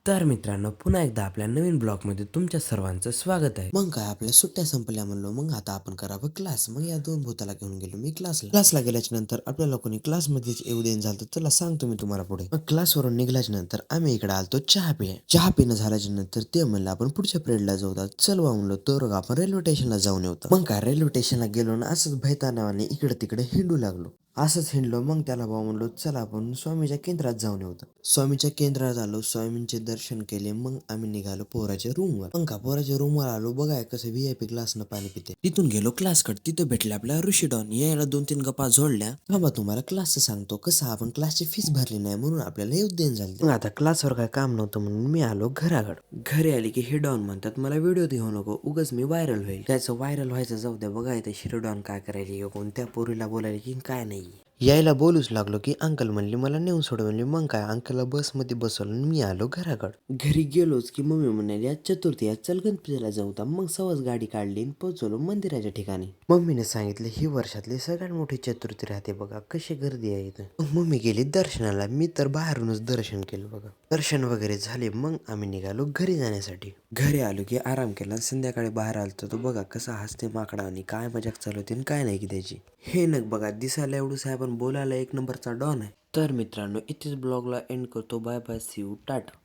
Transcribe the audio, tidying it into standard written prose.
तर मित्रांनो, पुन्हा एकदा आपल्या नवीन ब्लॉगमध्ये तुमच्या सर्वांचं स्वागत आहे. मग काय, आपल्या सुट्ट्या संपल्या म्हणलो, मग आता आपण करावं क्लास. मग या दोन भूताला घेऊन गेलो मी क्लासला गेल्याच्या नंतर आपल्याला कोणी क्लासमध्येच येऊ देईन झालं. चला सांगतो मी तुम्हाला पुढे. मग क्लासवरून निघाल्याच्या नंतर आम्ही इकडे आलतो चहा पिणं झाल्याच्या नंतर ते म्हणलं आपण पुढच्या पिरियडला जाऊ. चल बा म्हणलो, तर आपण रेल्वे स्टेशनला जाऊन येऊ. मग काय, रेल्वे स्टेशनला गेलो ना, असंच भैतानावाने इकडे तिकडे हिंडू लागलो. असंच हिंडलो. मग त्याला भाऊ म्हणलो, चला आपण स्वामीच्या केंद्रात जाऊन येऊ. स्वामीच्या केंद्रात आलो, स्वामींचे दर्शन केले. मग आम्ही निघालो पोराच्या रूमवर. मग का, पोराच्या रूमवर आलो, बघाय कसं VIP क्लासनं पाणी पिते. तिथून गेलो क्लासकडे. तिथं भेटले आपल्या ऋषीडॉन. यायला 2-3 गप्पा जोडल्या. थांबा, तुम्हाला क्लासचं सांगतो. कसं, आपण क्लासची फीस भरली नाही म्हणून आपल्याला येऊ देण झालं. मग आता क्लासवर काय काम नव्हतं म्हणून मी आलो घराकडे. घरी आली की हे डॉन म्हणतात मला व्हिडिओ घेऊ नको, उगाच मी व्हायरल होईल. त्याचं व्हायरल व्हायचं जाऊ द्या, बघा इथे शिरडॉन काय करायली, कोणत्या पोरीला बोलायला की काय नाही. यायला बोलूच लागलो की अंकल म्हणली मला नेऊन सोड म्हणली. मग काय, अंकलला बसमध्ये बसवलं आणि मी आलो घराकडे. घरी गेलोच की मम्मी म्हणाली आज चतुर्थी, आज चल गणपतीला जाऊ. मग सहज गाडी काढली आणि पोहोचलो मंदिराच्या ठिकाणी. मम्मीने सांगितलं ही वर्षातली सगळ्यात मोठी चतुर्थी राहते बघा, कशी गर्दी आहे इथं. मग मम्मी गेली दर्शनाला, मी तर बाहेरूनच दर्शन केलं बघा. दर्शन वगैरे झाले. मग आम्ही निघालो घरी जाण्यासाठी. घरी आलो की आराम केला. संध्याकाळी बाहेर आलतो तो बघा कसा हसते माकडा आणि काय मजाक चालू होती आणि काय नाही की त्याची. हे नग बघा, दिसायला एवढं साहेब बोलायला एक नंबरचा डॉन आहे. तर मित्रांनो, इथेच ब्लॉगला एंड करतो. Bye bye, see you, Tata.